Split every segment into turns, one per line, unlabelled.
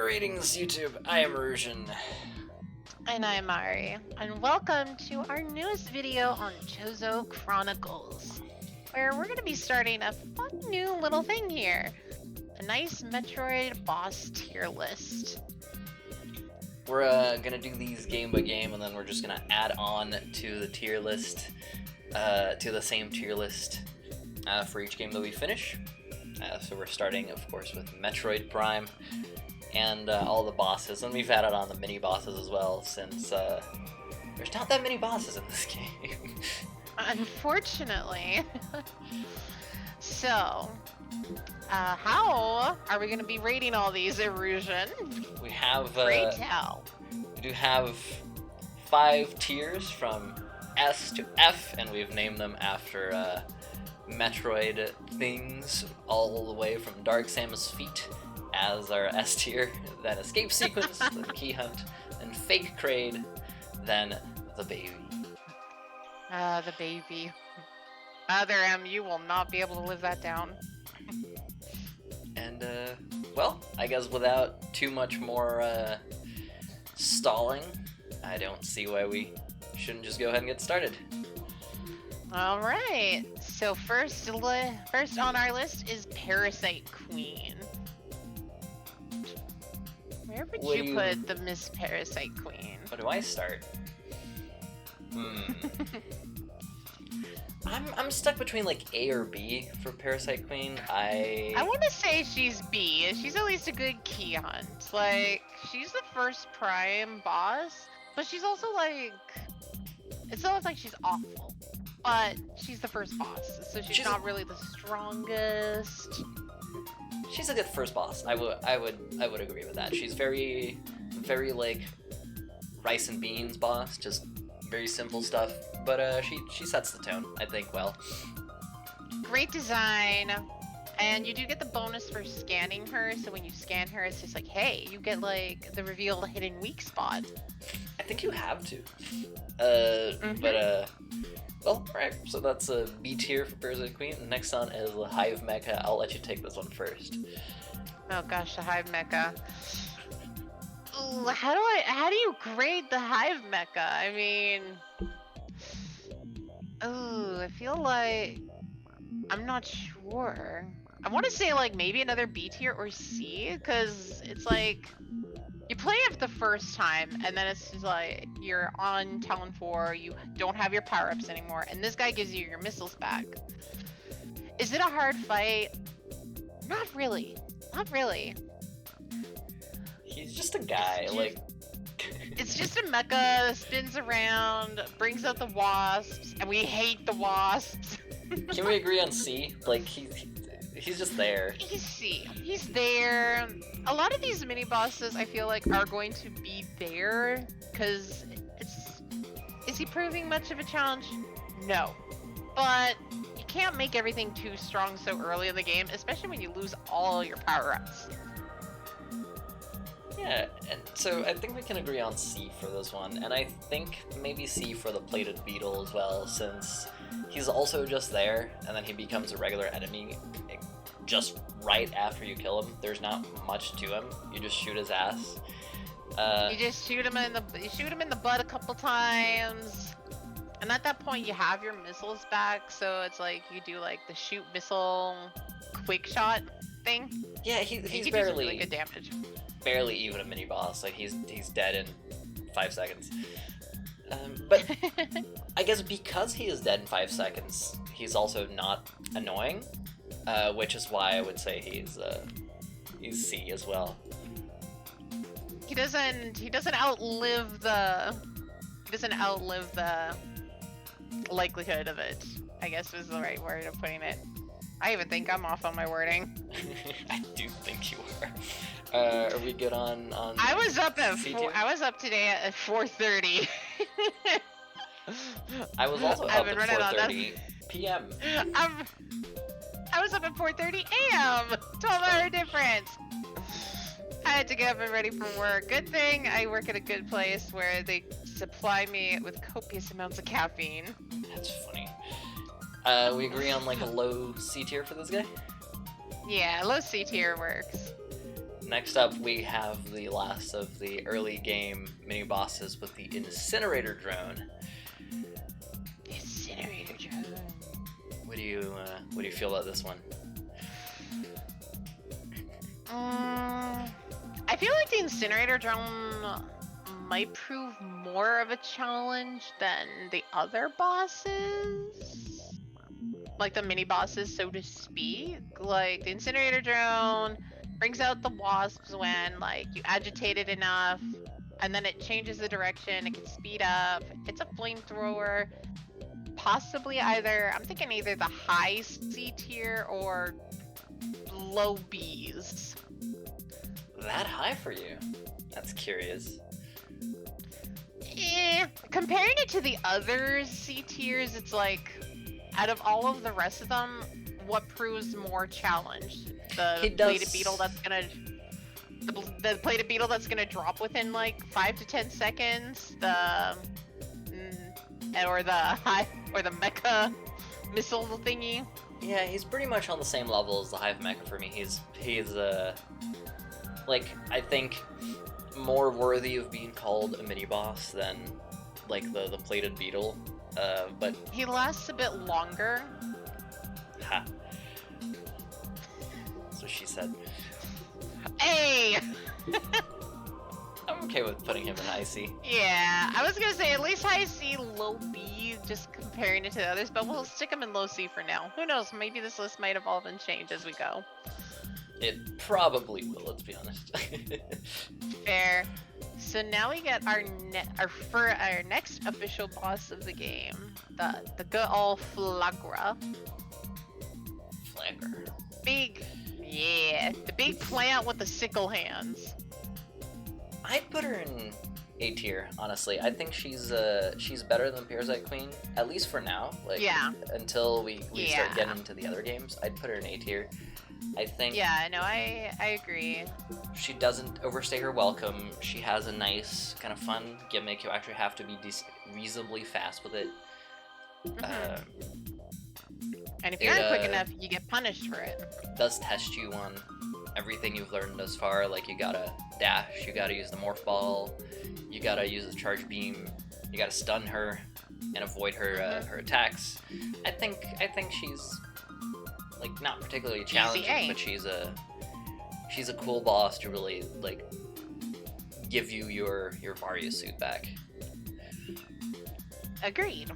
Greetings, YouTube. I am Erusean.
And I'm Ahri, and welcome to our newest video on Chozo Chronicles, where we're going to be starting a fun new little thing here. A nice Metroid boss tier list.
We're gonna do these game by game, and then we're just gonna add on to the tier list, to the same tier list for each game that we finish. So we're starting, of course, with Metroid Prime and all the bosses, and we've added on the mini bosses as well, since there's not that many bosses in this game.
Unfortunately. So, how are we going to be rating all these, Erusean?
We have
Pray tell.
we do have 5 tiers from S to F, and we've named them after Metroid things, all the way from Dark Samus feet as our S tier, then Escape Sequence, then Key Hunt, then Fake Kraid, then the baby.
The baby. Other M, you will not be able to live that down.
And, well, I guess without too much more stalling, I don't see why we shouldn't just go ahead and get started.
All right. So first on our list is Parasite Queen. Where would you put the Miss Parasite Queen?
Where do I start? I'm stuck between like A or B for Parasite Queen. I
want to say she's B. She's at least a good key hunt. Like, she's the first Prime boss, but she's also like, it's not like she's awful, but she's the first boss, so she's not really the strongest.
She's a good first boss. I would agree with that. She's very like rice and beans boss, just very simple stuff. But she sets the tone, I think, well.
Great design, and you do get the bonus for scanning her. So when you scan her, it's just like, hey, you get like the revealed hidden weak spot.
I think you have to. Well, alright, so that's a B tier for Parasite Queen. Next on is the Hive Mecha. I'll let you take this one first.
Oh gosh, the Hive Mecha. Ooh, how do you grade the Hive Mecha? I mean, ooh, I feel like, I'm not sure. I want to say like maybe another B tier or C, because it's like, you play it the first time, and then it's just like, you're on Town 4, you don't have your power-ups anymore, and this guy gives you your missiles back. Is it a hard fight? Not really. Not really.
He's just a guy, like...
It's just a mecha that spins around, brings out the wasps, and we hate the wasps.
Can we agree on C? Like, he's just there.
He's C. He's there. A lot of these mini bosses, I feel like, are going to be there because is he proving much of a challenge? No. But you can't make everything too strong so early in the game, especially when you lose all your power-ups.
Yeah, and so I think we can agree on C for this one, and I think maybe C for the Plated Beetle as well, since he's also just there, and then he becomes a regular enemy just right after you kill him. There's not much to him. You just shoot his ass.
You just shoot him in the butt a couple times, and at that point you have your missiles back. So it's like you do like the shoot missile, quick shot thing.
Yeah, he's
barely do some really good damage.
Barely even a mini boss. Like he's dead in 5 seconds. But I guess because he is dead in 5 seconds, he's also not annoying. Which is why I would say he's C as well.
He doesn't outlive the likelihood of it, I guess is the right word of putting it. I even think I'm off on my wording.
I do think you are. Are we good on
I was up today at 4:30.
I was also up at 4:30 p.m.
I was up at 4:30 a.m. 12-hour difference. I had to get up and ready for work. Good thing I work at a good place where they supply me with copious amounts of caffeine.
That's funny. We agree on like a low C tier for this guy?
Yeah, low C tier works.
next up we have the last of the early game mini bosses with the incinerator drone.
Incinerator drone.
What do you feel about this one?
I feel like the incinerator drone might prove more of a challenge than the other bosses. Like the mini bosses, so to speak. Like the incinerator drone brings out the wasps when like you agitate it enough, and then it changes the direction, it can speed up. It's a flamethrower. Possibly I'm thinking either the high C tier or low Bs.
That high for you? That's curious.
Comparing it to the other C tiers, it's like, out of all of the rest of them, what proves more challenge? The plated beetle that's gonna... The plated beetle that's gonna drop within like 5 to 10 seconds, or the mecha missile thingy.
Yeah, he's pretty much on the same level as the Hive Mecha for me. He's like, I think more worthy of being called a mini boss than like the plated beetle. But
he lasts a bit longer.
Ha. That's what she said.
Hey.
I'm okay with putting him in IC.
Yeah, I was gonna say at least high C, low B, just comparing it to the others, but we'll stick him in low C for now. Who knows? Maybe this list might evolve and change as we go.
It probably will. Let's be honest.
Fair. So now we get our next official boss of the game, the good old Flagra.
Flagra.
The big plant with the sickle hands.
I'd put her in A tier, honestly. I think she's better than Parasite Queen, at least for now. Like,
yeah.
Until we start getting into the other games, I'd put her in A tier. I think.
Yeah, no, I agree.
She doesn't overstay her welcome. She has a nice, kind of fun gimmick. You actually have to be reasonably fast with it.
Mm-hmm. And if you're not quick enough, you get punished for it.
Does test you on everything you've learned thus far. Like, you gotta dash, you gotta use the morph ball, you gotta use the charge beam, you gotta stun her and avoid her her attacks. I think she's like not particularly challenging, but she's a cool boss to really like give you your Varia suit back.
Agreed.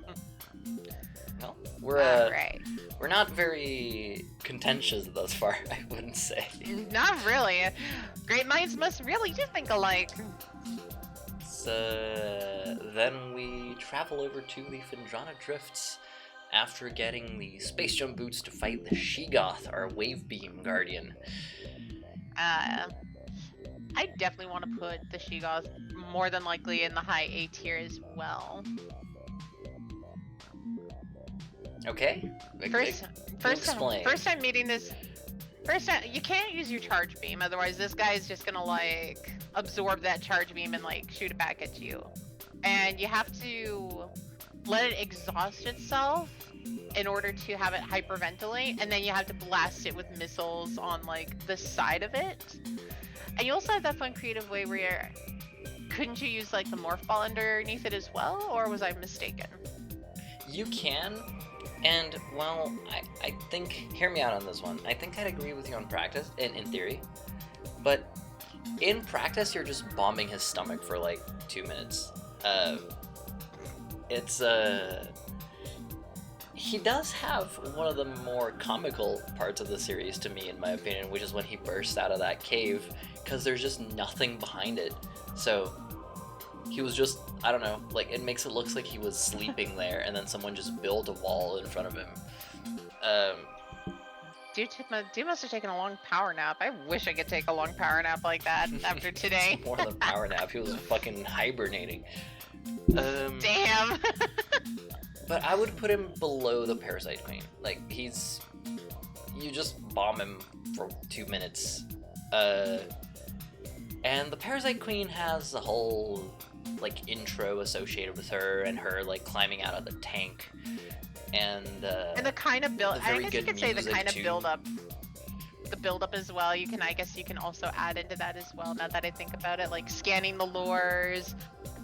Well, we're not very contentious thus far, I wouldn't say.
Not really. Great minds must really do think alike.
So then we travel over to the Findrana Drifts after getting the space jump boots to fight the Sheegoth, our wave beam guardian.
I definitely want to put the Sheegoth more than likely in the high A tier as well.
Okay.
First time meeting this. You can't use your charge beam, otherwise this guy's just gonna like absorb that charge beam and like shoot it back at you. And you have to let it exhaust itself in order to have it hyperventilate, and then you have to blast it with missiles on like the side of it. And you also have that fun creative way where couldn't you use like the morph ball underneath it as well, or was I mistaken?
You can. And, well, I think, hear me out on this one. I think I'd agree with you on practice, in theory. But in practice, you're just bombing his stomach for like 2 minutes. He does have one of the more comical parts of the series to me, in my opinion, which is when he bursts out of that cave, because there's just nothing behind it. So he was just, I don't know, like, it makes it look like he was sleeping there, and then someone just built a wall in front of him.
Dude must have taken a long power nap. I wish I could take a long power nap like that after today.
It's more than a power nap. He was fucking hibernating.
Damn.
But I would put him below the Parasite Queen. Like, you just bomb him for 2 minutes. And the Parasite Queen has a whole like intro associated with her, and her like climbing out of the tank, and the kind of build.
I guess you could say the kind of build up. the build-up as well. I guess you can also add into that as well, now that I think about it, like scanning the lures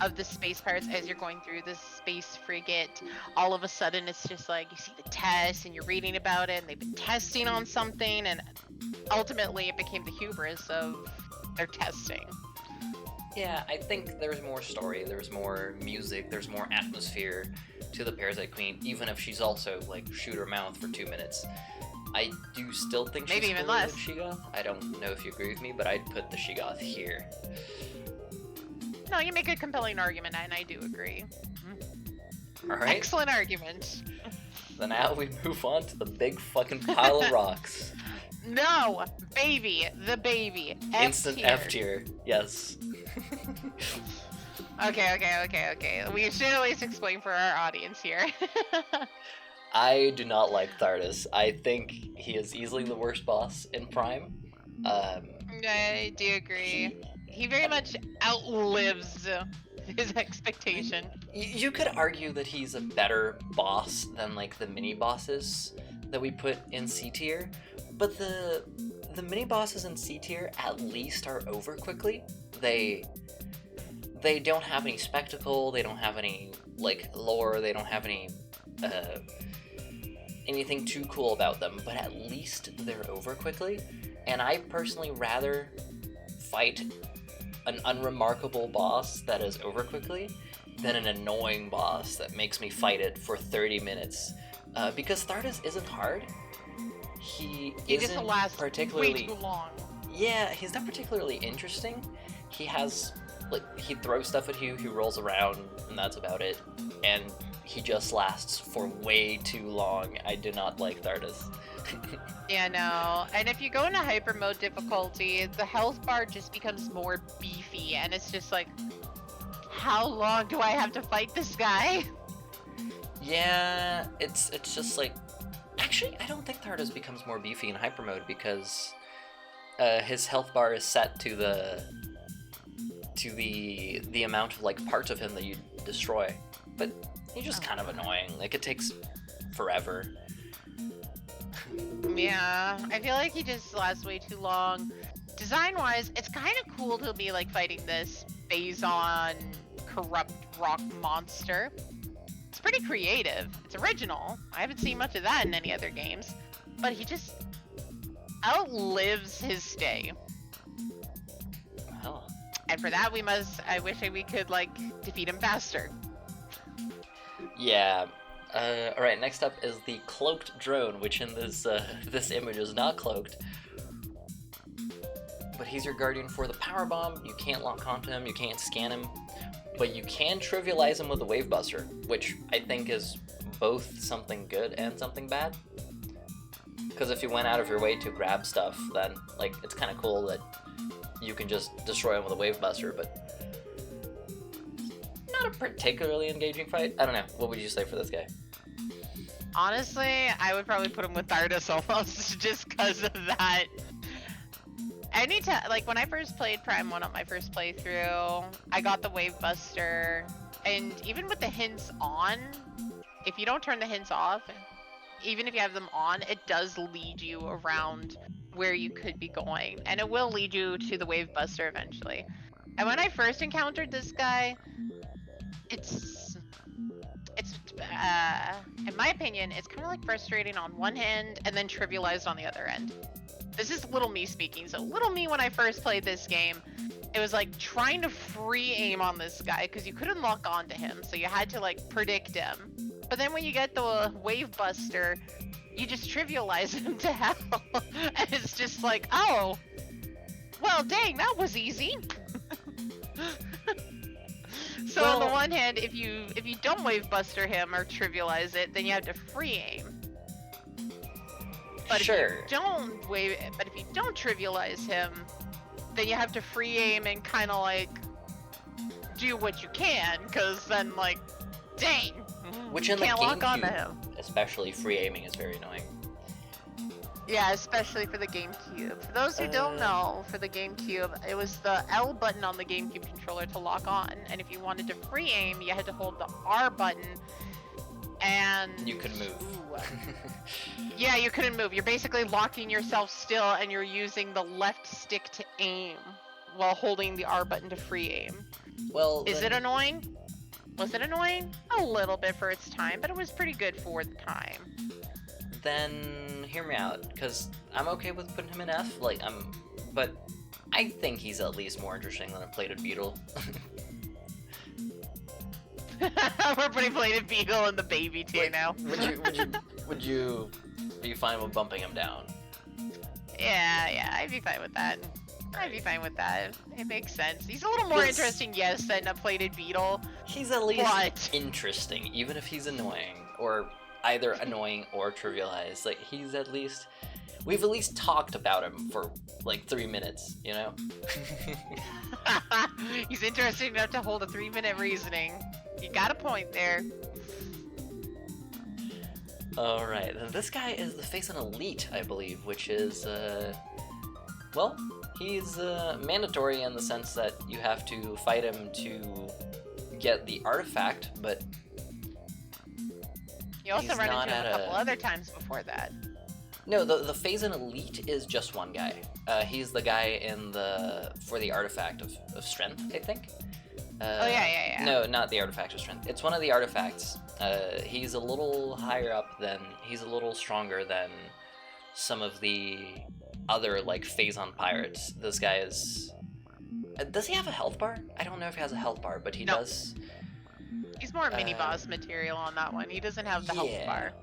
of the space pirates as you're going through this space frigate. All of a sudden it's just like you see the test and you're reading about it and they've been testing on something, and ultimately it became the hubris of their testing.
Yeah, I think there's more story, there's more music, there's more atmosphere to the Parasite Queen, even if she's also like shoot her mouth for 2 minutes. I do still think she's
Maybe even
cooler
less.
than Sheegoth. I don't know if you agree with me, but I'd put the Sheegoth here.
No, you make a compelling argument, and I do agree.
Alright,
Excellent argument.
so now we move on to the big fucking pile of rocks.
No, baby, the baby.
Instant
tier.
F tier, yes.
Okay. We should at least explain for our audience here.
I do not like Thardus. I think he is easily the worst boss in Prime.
I do agree. He very much outlives his expectation.
You could argue that he's a better boss than like the mini bosses that we put in C tier, but the mini bosses in C tier at least are over quickly. They don't have any spectacle. They don't have any like lore. They don't have any anything too cool about them. But at least they're over quickly. And I personally rather fight an unremarkable boss that is over quickly than an annoying boss that makes me fight it for 30 minutes. Because Thardus isn't hard. He
just
isn't
lasts
particularly
way too long.
Yeah, he's not particularly interesting. He has like he throws stuff at you, he rolls around, and that's about it. And he just lasts for way too long. I do not like Thardus.
Yeah, no. And if you go into hyper mode difficulty, the health bar just becomes more beefy, and it's just like, how long do I have to fight this guy?
Yeah, it's just like, actually, I don't think Thardus becomes more beefy in hyper mode because his health bar is set to the amount of like parts of him that you destroy. But he's just kind of annoying. Like it takes forever.
Yeah, I feel like he just lasts way too long. Design-wise, it's kind of cool to be like fighting this Phazon corrupt rock monster. It's pretty creative. It's original. I haven't seen much of that in any other games. But he just outlives his stay.
Well,
And for that, I wish we could like defeat him faster.
yeah. Alright, next up is the cloaked drone, which in this this image is not cloaked. But he's your guardian for the power bomb. You can't lock onto him, you can't scan him, but you can trivialize him with a wave buster, which I think is both something good and something bad. Because if you went out of your way to grab stuff, then like it's kind of cool that you can just destroy him with a wave buster, but not a particularly engaging fight. I don't know. What would you say for this guy?
Honestly, I would probably put him with Thardus almost, just because of that. Anytime, like when I first played Prime 1 on my first playthrough, I got the Wave Buster, and even with the hints on, if you don't turn the hints off, even if you have them on, it does lead you around where you could be going, and it will lead you to the Wave Buster eventually. And when I first encountered this guy, in my opinion, it's kind of like frustrating on one hand and then trivialized on the other end. This is little me speaking. So little me, when I first played this game, it was like trying to free aim on this guy because you couldn't lock onto him, so you had to like predict him. But then when you get the Wave Buster, you just trivialize him to hell. And it's just like, oh, well, dang, that was easy. So
Well,
on the one hand, if you don't Wave Buster him or trivialize it, then you have to free aim. But
sure.
if you don't trivialize him, then you have to free aim and kind of like do what you can, because then like, dang,
Which
you
in the
can't lock onto
GameCube,
him.
especially free aiming is very annoying.
Yeah, especially for the GameCube. For those who don't know, for the GameCube, it was the L button on the GameCube controller to lock on, and if you wanted to free aim, you had to hold the R button And
You can move.
Ooh. Yeah, you couldn't move. You're basically locking yourself still, and you're using the left stick to aim while holding the R button to free aim.
Well,
Is
then,
it annoying? Was it annoying? A little bit for its time, but it was pretty good for the time.
Then hear me out, because I'm okay with putting him in F. But I think he's at least more interesting than a plated beetle.
We're putting plated beagle in the baby tier now.
Would you be fine with bumping him down?
Yeah, I'd be fine with that. I'd be fine with that. It makes sense. He's a little more
Yes.
interesting, yes, than a plated beetle.
He's at least
But-
interesting, even if he's annoying, or either annoying or trivialized. Like, we've at least talked about him for like 3 minutes, you know?
He's interesting enough to hold a 3-minute reasoning. You got a point there.
Alright, then this guy is the face an elite, I believe, which is, well, he's mandatory in the sense that you have to fight him to get the artifact, but
You also
He's
run
not
into him
at
a couple
a-
other times before that.
no, the Phazon Elite is just one guy. He's the guy for the artifact of strength, I think.
Oh, yeah.
No, not the artifact of strength. It's one of the artifacts. He's a little higher up he's a little stronger than some of the other, like, Phazon pirates. This guy is... does he have a health bar? I don't know if he has a health bar, but he
No.
does...
He's more mini boss material on that one. He doesn't have the health
Yeah.
bar.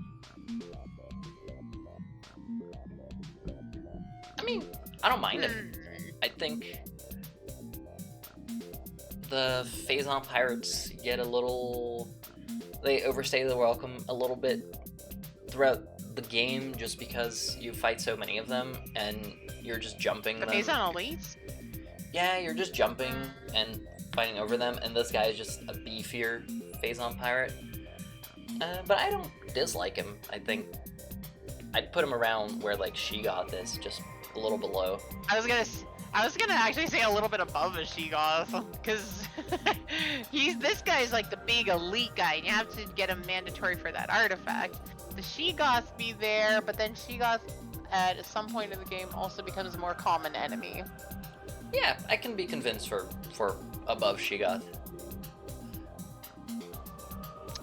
I mean, I don't mind him.
Hmm.
I think the Phazon pirates get a little... They overstay the welcome a little bit throughout the game just because you fight so many of them and you're just jumping
The
them.
Phazon elites?
Yeah, you're just jumping and fighting over them, and this guy is just a beefier Phazon pirate. But I don't dislike him. I think I'd put him around where, like, she got this, just a little below.
I was gonna actually say a little bit above a Sheegoth, because this guy's like the big elite guy, and you have to get him mandatory for that artifact. The Sheegoth be there, but then Sheegoth at some point in the game also becomes a more common enemy.
Yeah, I can be convinced for above Sheegoth.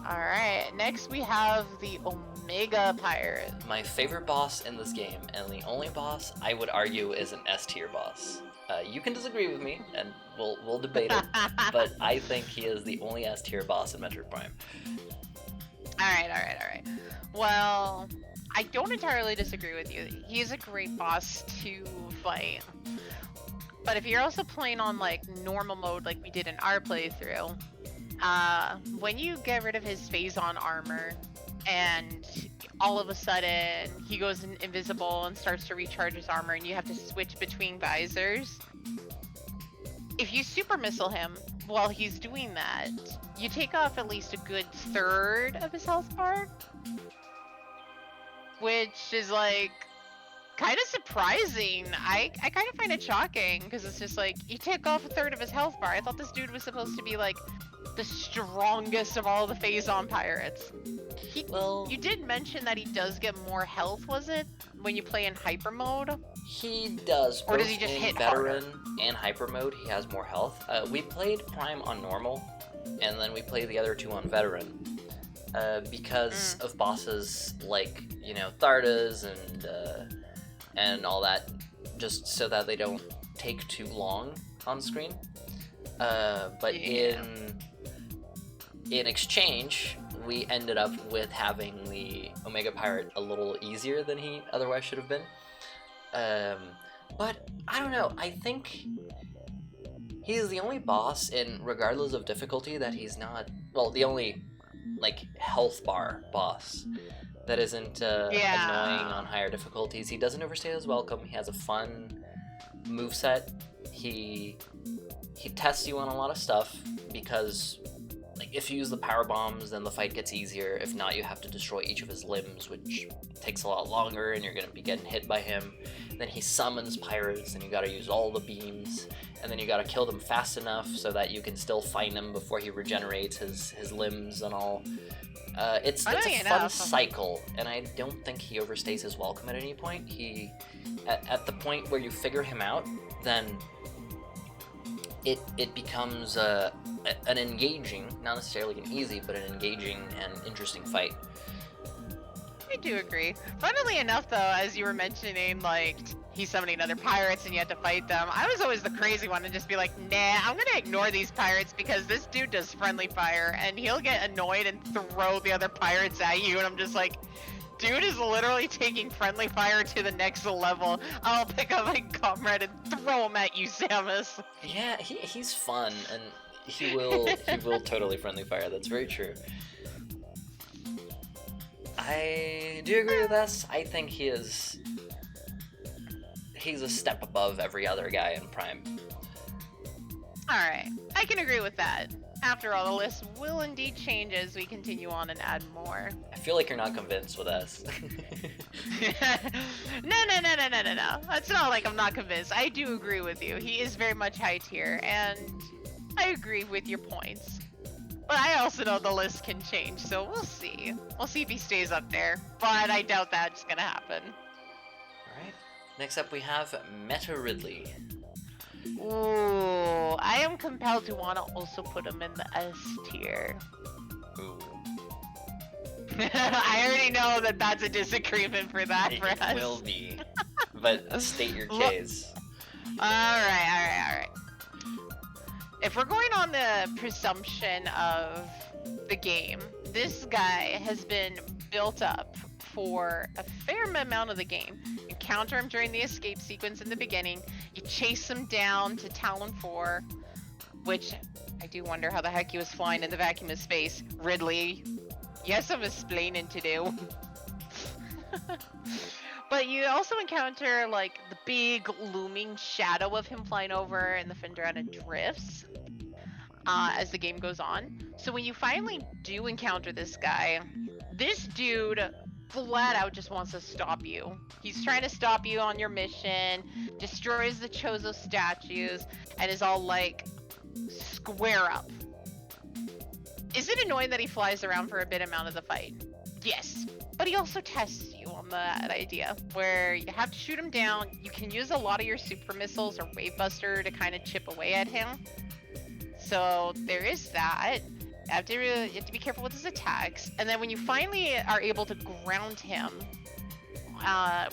Alright, next we have the Omega Pirate.
My favorite boss in this game, and the only boss I would argue is an S tier boss. You can disagree with me, and we'll debate it, but I think he is the only S tier boss in Metroid Prime.
Alright. Well, I don't entirely disagree with you. He is a great boss to fight. But if you're also playing on like normal mode like we did in our playthrough, when you get rid of his Phazon armor and all of a sudden he goes invisible and starts to recharge his armor and you have to switch between visors, if you super missile him while he's doing that, you take off at least a good third of his health bar, which is like kind of surprising. I kind of find it shocking because it's just like you take off a third of his health bar. I thought this dude was supposed to be like the strongest of all the Phazon pirates. You did mention that he does get more health, was it, when you play in hyper mode?
He does.
Or does
both
he just
in
hit
veteran and hyper mode? He has more health. We played Prime on normal, and then we played the other two on veteran. Because of bosses like, you know, Thardus and all that, just so that they don't take too long on screen. But
Yeah.
in exchange, we ended up with having the Omega Pirate a little easier than he otherwise should have been. But I don't know, I think he is the only boss in, regardless of difficulty, that he's not, well, the only, like, health bar boss that isn't annoying on higher difficulties. He doesn't overstay his welcome. He has a fun moveset. He tests you on a lot of stuff because like if you use the power bombs, then the fight gets easier. If not, you have to destroy each of his limbs, which takes a lot longer, and you're gonna be getting hit by him. Then he summons pirates, and you gotta use all the beams, and then you gotta kill them fast enough so that you can still find him before he regenerates his limbs and all. It's a fun cycle, and I don't think he overstays his welcome at any point. At the point where you figure him out, then it becomes an engaging, not necessarily an easy, but an engaging and interesting fight.
I do agree. Funnily enough, though, as you were mentioning, like, he's summoning other pirates and you had to fight them, I was always the crazy one and just be like, nah, I'm gonna ignore these pirates because this dude does friendly fire and he'll get annoyed and throw the other pirates at you, and I'm just like, dude is literally taking friendly fire to the next level. I'll pick up my comrade and throw him at you, Samus.
Yeah, he's fun, and he will totally friendly fire. That's very true. I do agree with this. I think he's a step above every other guy in Prime.
Alright, I can agree with that. After all, the list will indeed change as we continue on and add more.
I feel like you're not convinced with us.
No. It's not like I'm not convinced. I do agree with you. He is very much high tier, and I agree with your points. But I also know the list can change, so we'll see. We'll see if he stays up there, but I doubt that's gonna happen.
Alright, next up we have Meta Ridley.
Ooh, I am compelled to want to also put him in the S tier.
Ooh.
I already know that that's a disagreement for that for us.
It will be, but state your case.
Alright. If we're going on the presumption of the game, this guy has been built up for a fair amount of the game. You counter him during the escape sequence in the beginning, you chase him down to Talon 4, which I do wonder how the heck he was flying in the vacuum of space. Ridley, you have some explaining to do. But you also encounter like the big looming shadow of him flying over and the Fendrana drifts as the game goes on. So when you finally do encounter this guy, this dude flat out just wants to stop you. He's trying to stop you on your mission, destroys the Chozo statues, and is all like, square up. Is it annoying that he flies around for a bit amount of the fight? Yes. But he also tests you on that idea, where you have to shoot him down. You can use a lot of your super missiles or wave buster to kind of chip away at him. So there is that. You have to be careful with his attacks. And then when you finally are able to ground him,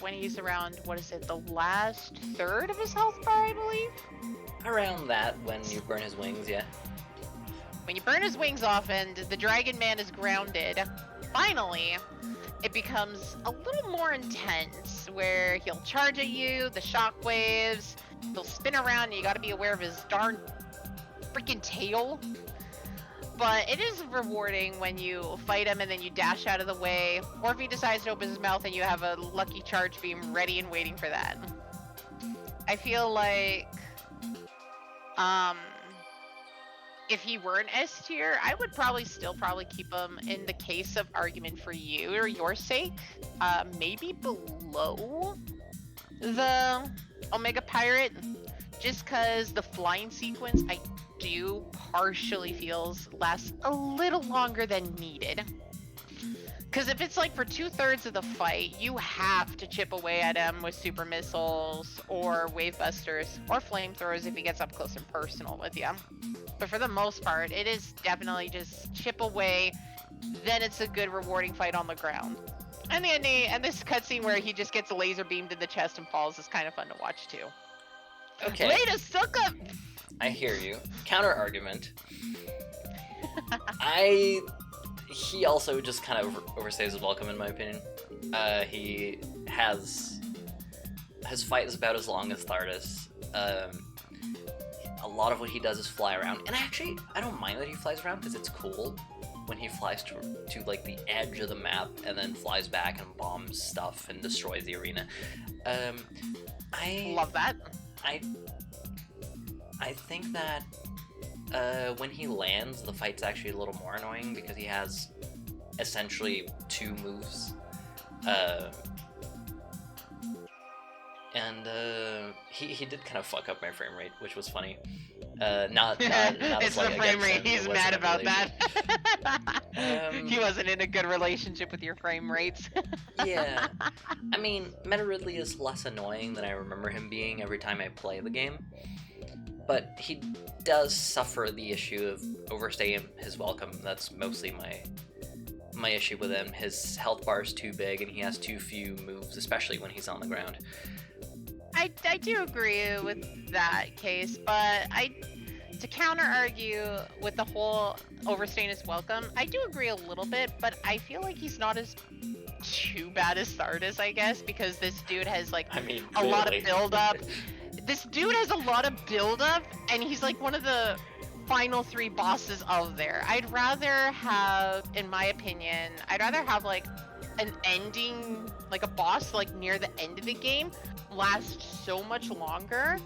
when he's around, what is it, the last third of his health bar, I believe?
Around that, when you burn his wings, yeah.
When you burn his wings off and the Dragon Man is grounded, finally, it becomes a little more intense, where he'll charge at you, the shockwaves, he'll spin around, and you gotta be aware of his darn freaking tail. But it is rewarding when you fight him and then you dash out of the way, or if he decides to open his mouth and you have a lucky charge beam ready and waiting for that. I feel like, if he were an S tier, I would still keep him in the case of argument for you or your sake, maybe below the Omega Pirate, just because the flying sequence I do partially feels lasts a little longer than needed. Because if it's like for 2/3 of the fight, you have to chip away at him with super missiles or wave busters or flamethrowers if he gets up close and personal with you. But for the most part, it is definitely just chip away, then it's a good rewarding fight on the ground. And the ending, and this cutscene where he just gets laser beamed in the chest and falls is kind of fun to watch too.
Okay.
Way to suck up!
I hear you. Counter argument. He also just kind of overstays his welcome, in my opinion. His fight is about as long as Thardus. A lot of what he does is fly around, and I don't mind that he flies around because it's cool when he flies to like the edge of the map and then flies back and bombs stuff and destroys the arena. I
love that.
I think that when he lands, the fight's actually a little more annoying because he has essentially 2 moves. And he did kind of fuck up my frame rate, which was funny. Not
It's
as like
the frame
against him,
rate. He's
it
mad
wasn't
about
really-
that. He wasn't in a good relationship with your frame rates.
Yeah, I mean, Meta Ridley is less annoying than I remember him being every time I play the game, but he does suffer the issue of overstaying his welcome. That's mostly my issue with him. His health bar is too big, and he has too few moves, especially when he's on the ground.
I do agree with that case, but to counter argue with the whole overstaying his welcome, I do agree a little bit, but I feel like he's not as too bad as Thardus, I guess, because this dude has like
I mean,
a lot of
clearly.
build up. This dude has a lot of build up, and he's like one of the final 3 bosses of there. I'd rather have, in my opinion, like an ending, like a boss like near the end of the game last so much longer,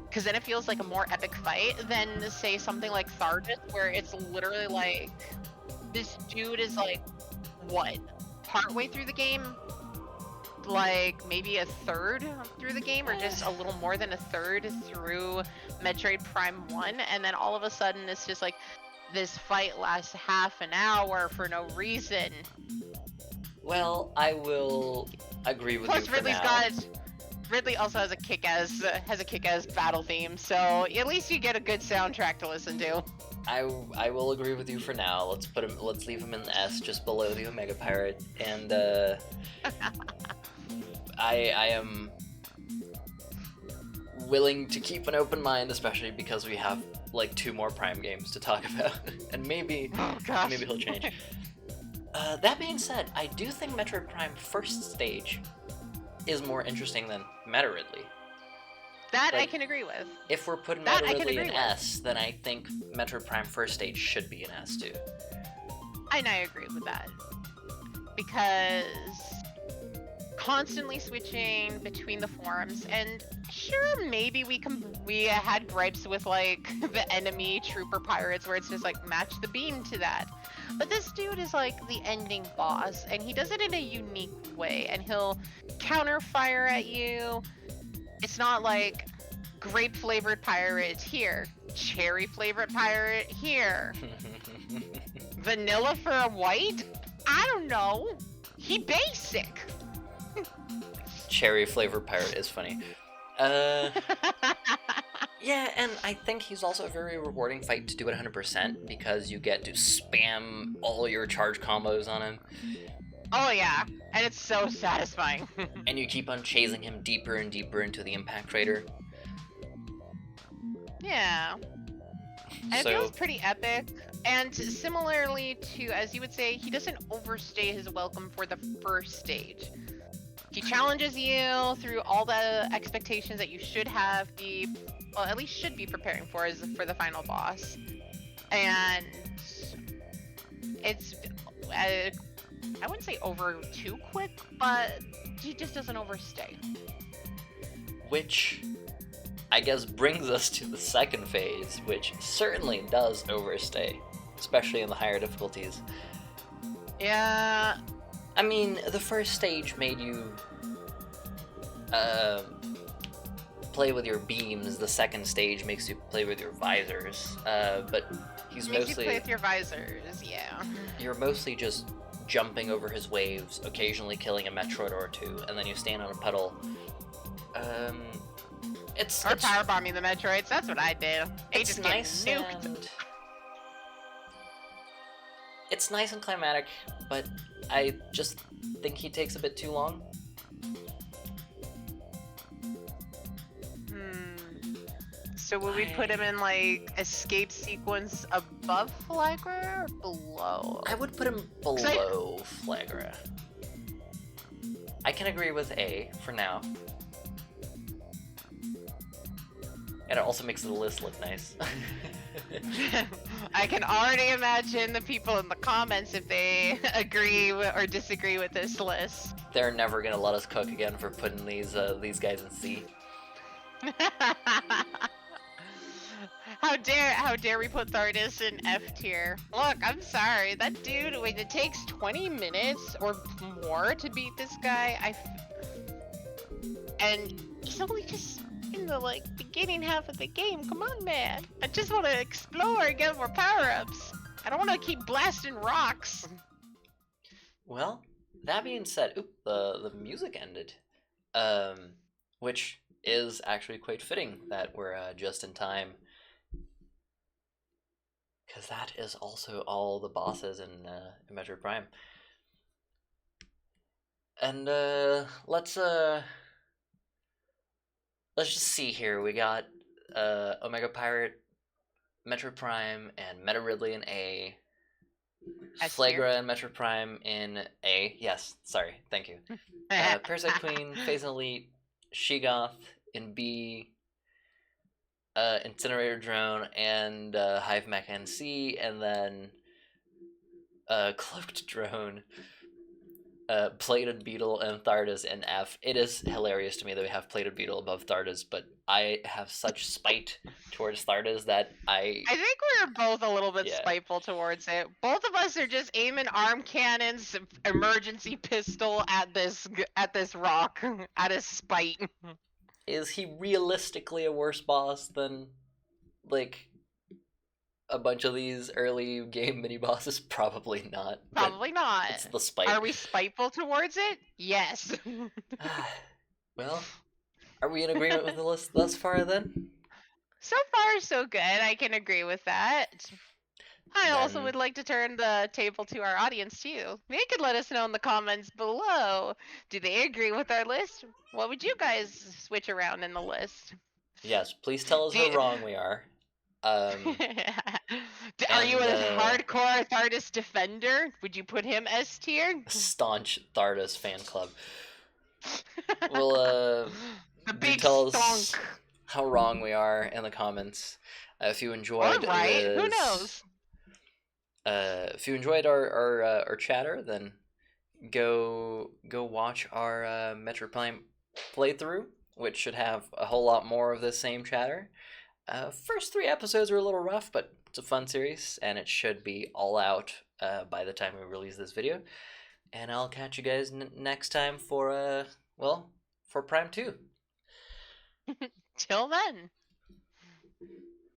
because then it feels like a more epic fight than say something like Thardus, where it's literally like this dude is like what, partway through the game, like maybe a third through the game, or just a little more than a third through Metroid Prime 1, and then all of a sudden it's just like this fight lasts half an hour for no reason.
Well, I will agree with
Plus
you for
Ridley's
now.
Ridley also has a kick-ass battle theme, so at least you get a good soundtrack to listen to.
I will agree with you for now. Let's leave him in the S, just below the Omega Pirate, and I am willing to keep an open mind, especially because we have like 2 more Prime games to talk about, and maybe he'll change. That being said, I do think Metroid Prime first stage is more interesting than Meta Ridley.
That I
Like,
can agree with.
If we're putting
That
Meta
I can
Ridley in
agree with.
S, then I think Metroid Prime first stage should be an S too.
And I agree with that. Because constantly switching between the forms, and sure, maybe we had gripes with like the enemy trooper pirates where it's just like match the beam to that. But this dude is like the ending boss, and he does it in a unique way, and he'll counter fire at you. It's not like grape flavored pirate here, cherry flavored pirate here, vanilla for a white? I don't know. He basic.
Cherry flavored pirate is funny. Yeah, and I think he's also a very rewarding fight to do it 100% because you get to spam all your charge combos on him,
Oh yeah, and it's so satisfying.
and you keep on chasing him deeper and deeper into the impact crater.
Yeah. And it
So
feels pretty epic. And similarly to, as you would say, he doesn't overstay his welcome for the first stage. He challenges you through all the expectations that you should have well, at least should be preparing for for the final boss. And it's, I wouldn't say over too quick, but he just doesn't overstay.
which I guess brings us to the second phase, which certainly does overstay, especially in the higher difficulties.
Yeah,
I mean, the first stage made you play with your beams. The second stage makes you play with your visors. But he's
makes you
mostly
play with your visors, yeah.
you're mostly just jumping over his waves, occasionally killing a Metroid or 2, and then you stand on a puddle. It's
Or power bombing the Metroids, that's what I do. They
it's
just
nice
get nuked.
and it's nice and climatic, but I just think he takes a bit too long.
So would we put him in like escape sequence above Flagra or below?
I would put him below Flagra. I can agree with A for now. And it also makes the list look nice.
I can already imagine the people in the comments if they agree or disagree with this list.
They're never gonna let us cook again for putting these guys in C.
How dare we put Thardus in F tier? Look, I'm sorry. That dude, when it takes 20 minutes or more to beat this guy, and he's only just in the like beginning half of the game. Come on, man. I just want to explore and get more power-ups. I don't want to keep blasting rocks.
Well, that being said, oop, the music ended, which is actually quite fitting that we're just in time, because that is also all the bosses in Metroid Prime. And let's just see here. We got Omega Pirate, Metroid Prime, and Meta Ridley in A.
S tier.
Flagra and Metroid Prime in A. Yes, sorry, thank you. Parasite Queen, Phase Elite, Shegoth in B. Incinerator Drone and Hive Mech in C, and then Cloaked Drone, Plated Beetle, and Thardus in F. It is hilarious to me that we have Plated Beetle above Thardus, but I have such spite towards Thardus that
I think we're both a little bit spiteful towards it. Both of us are just aiming arm cannons, emergency pistol at this rock, out of spite.
Is he realistically a worse boss than, like, a bunch of these early game mini bosses? Probably not.
Probably not.
It's the spite.
Are we spiteful towards it? Yes.
Well, are we in agreement with the list thus far then?
So far, so good. I can agree with that. I also
Then-
would like to turn the table to our audience too. They could let us know in the comments below. Do they agree with our list? What would you guys switch around in the list?
Yes, please tell us how wrong we are.
Are you a hardcore Thardus defender? Would you put him S tier?
Staunch Thardus fan club. Well,
the
do
big
tell
stonk.
us how wrong we are in the comments. If you enjoyed
right,
this,
who knows?
If you enjoyed our chatter, then go watch our Metroid Prime playthrough, which should have a whole lot more of the same chatter. First 3 episodes are a little rough, but it's a fun series, and it should be all out by the time we release this video. And I'll catch you guys next time for for Prime 2.
Till then.